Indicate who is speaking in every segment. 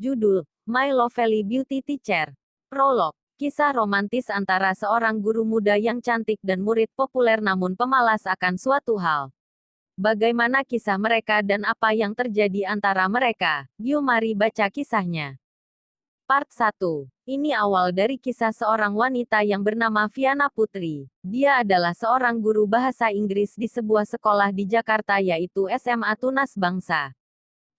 Speaker 1: Judul, My Lovely Beauty Teacher. Prolog, kisah romantis antara seorang guru muda yang cantik dan murid populer namun pemalas akan suatu hal. Bagaimana kisah mereka dan apa yang terjadi antara mereka? Yuk mari baca kisahnya. Part 1. Ini awal dari kisah seorang wanita yang bernama Viana Putri. Dia adalah seorang guru bahasa Inggris di sebuah sekolah di Jakarta yaitu SMA Tunas Bangsa.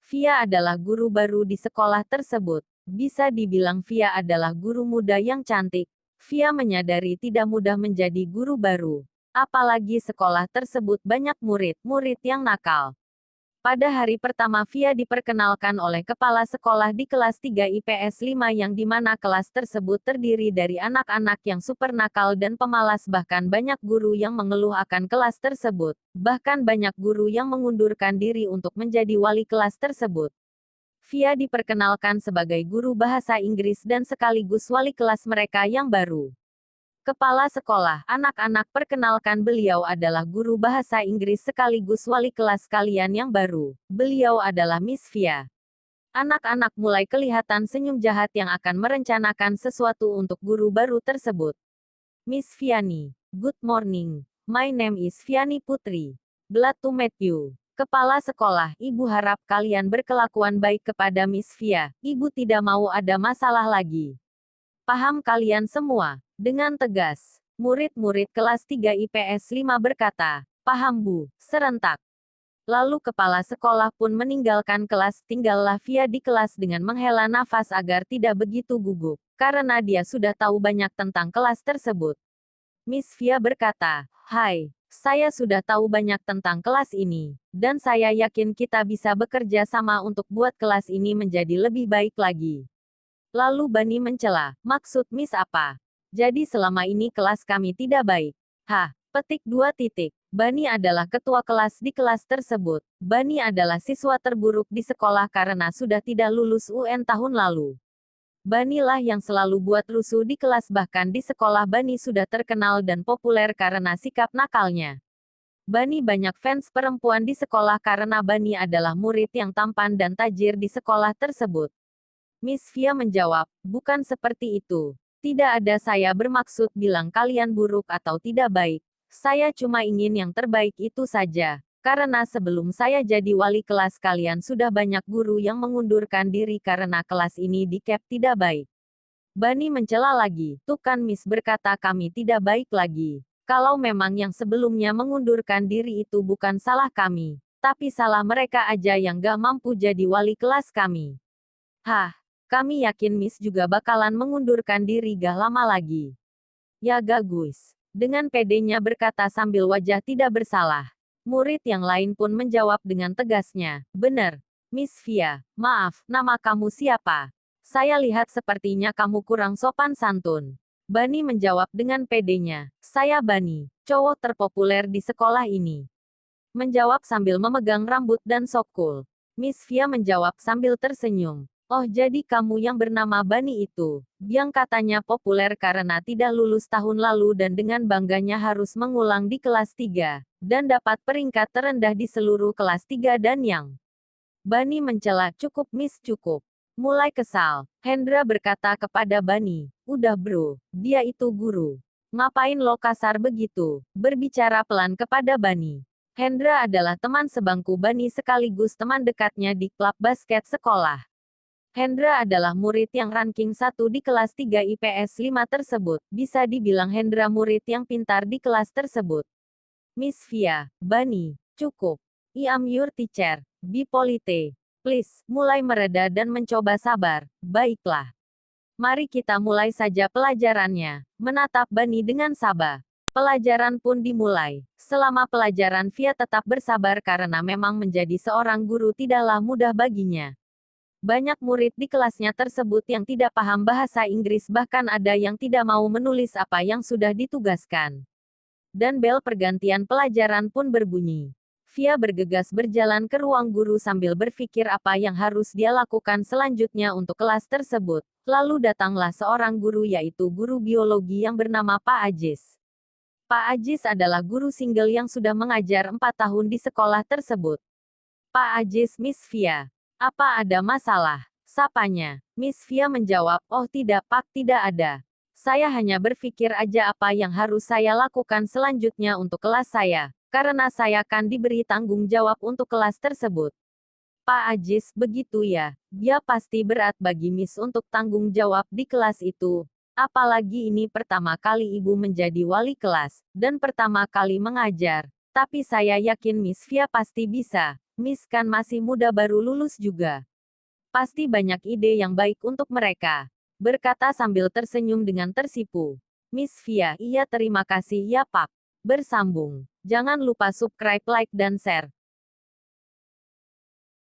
Speaker 1: Via adalah guru baru di sekolah tersebut. Bisa dibilang Via adalah guru muda yang cantik. Via menyadari tidak mudah menjadi guru baru. Apalagi sekolah tersebut banyak murid-murid yang nakal. Pada hari pertama Via diperkenalkan oleh kepala sekolah di kelas 3 IPS 5 yang dimana kelas tersebut terdiri dari anak-anak yang super nakal dan pemalas bahkan banyak guru yang mengeluh akan kelas tersebut. Bahkan banyak guru yang mengundurkan diri untuk menjadi wali kelas tersebut. Via diperkenalkan sebagai guru bahasa Inggris dan sekaligus wali kelas mereka yang baru. Kepala sekolah, anak-anak perkenalkan beliau adalah guru bahasa Inggris sekaligus wali kelas kalian yang baru. Beliau adalah Miss Via. Anak-anak mulai kelihatan senyum jahat yang akan merencanakan sesuatu untuk guru baru tersebut. Miss Viani, good morning. My name is Viani Putri. Glad to meet you. Kepala sekolah, ibu harap kalian berkelakuan baik kepada Miss Via. Ibu tidak mau ada masalah lagi. Paham kalian semua? Dengan tegas, murid-murid kelas 3 IPS 5 berkata, paham Bu, serentak. Lalu kepala sekolah pun meninggalkan kelas, tinggallah Via di kelas dengan menghela nafas agar tidak begitu gugup, karena dia sudah tahu banyak tentang kelas tersebut. Miss Via berkata, hai, saya sudah tahu banyak tentang kelas ini, dan saya yakin kita bisa bekerja sama untuk buat kelas ini menjadi lebih baik lagi. Lalu Bani mencela, maksud Miss apa? Jadi selama ini kelas kami tidak baik. Hah, petik 2 titik. Bani adalah ketua kelas di kelas tersebut. Bani adalah siswa terburuk di sekolah karena sudah tidak lulus UN tahun lalu. Bani lah yang selalu buat rusuh di kelas bahkan di sekolah Bani sudah terkenal dan populer karena sikap nakalnya. Bani banyak fans perempuan di sekolah karena Bani adalah murid yang tampan dan tajir di sekolah tersebut. Miss Via menjawab, bukan seperti itu. Tidak ada saya bermaksud bilang kalian buruk atau tidak baik. Saya cuma ingin yang terbaik itu saja. Karena sebelum saya jadi wali kelas kalian sudah banyak guru yang mengundurkan diri karena kelas ini di cap tidak baik. Bani mencela lagi, tuh kan Miss berkata kami tidak baik lagi. Kalau memang yang sebelumnya mengundurkan diri itu bukan salah kami, tapi salah mereka aja yang gak mampu jadi wali kelas kami. Hah. Kami yakin Miss juga bakalan mengundurkan diri gak lama lagi. Ya Gagus. Dengan pedenya berkata sambil wajah tidak bersalah. Murid yang lain pun menjawab dengan tegasnya. Bener. Miss Via, maaf, nama kamu siapa? Saya lihat sepertinya kamu kurang sopan santun. Bani menjawab dengan pedenya. Saya Bani, cowok terpopuler di sekolah ini. Menjawab sambil memegang rambut dan sok cool. Miss Via menjawab sambil tersenyum. Oh jadi kamu yang bernama Bani itu, yang katanya populer karena tidak lulus tahun lalu dan dengan bangganya harus mengulang di kelas 3, dan dapat peringkat terendah di seluruh kelas 3 dan yang. Bani mencela, cukup Miss cukup. Mulai kesal, Hendra berkata kepada Bani, udah bro, dia itu guru. Ngapain lo kasar begitu? Berbicara pelan kepada Bani. Hendra adalah teman sebangku Bani sekaligus teman dekatnya di klub basket sekolah. Hendra adalah murid yang ranking 1 di kelas 3 IPS 5 tersebut. Bisa dibilang Hendra murid yang pintar di kelas tersebut. Miss Via, Bani, cukup. I am your teacher. Be polite. Please, mulai mereda dan mencoba sabar. Baiklah. Mari kita mulai saja pelajarannya. Menatap Bani dengan sabar. Pelajaran pun dimulai. Selama pelajaran Via tetap bersabar karena memang menjadi seorang guru tidaklah mudah baginya. Banyak murid di kelasnya tersebut yang tidak paham bahasa Inggris bahkan ada yang tidak mau menulis apa yang sudah ditugaskan. Dan bel pergantian pelajaran pun berbunyi. Via bergegas berjalan ke ruang guru sambil berpikir apa yang harus dia lakukan selanjutnya untuk kelas tersebut. Lalu datanglah seorang guru yaitu guru biologi yang bernama Pak Ajis. Pak Ajis adalah guru single yang sudah mengajar 4 tahun di sekolah tersebut. Pak Ajis, Miss Via. Apa ada masalah? Sapanya. Miss Via menjawab, oh tidak Pak, tidak ada. Saya hanya berpikir aja apa yang harus saya lakukan selanjutnya untuk kelas saya, karena saya akan diberi tanggung jawab untuk kelas tersebut. Pak Ajis, begitu ya. Dia pasti berat bagi Miss untuk tanggung jawab di kelas itu. Apalagi ini pertama kali ibu menjadi wali kelas, dan pertama kali mengajar. Tapi saya yakin Miss Via pasti bisa. Miss kan masih muda baru lulus juga. Pasti banyak ide yang baik untuk mereka. Berkata sambil tersenyum dengan tersipu. Miss Via, iya terima kasih ya Pak. Bersambung. Jangan lupa subscribe, like, dan share.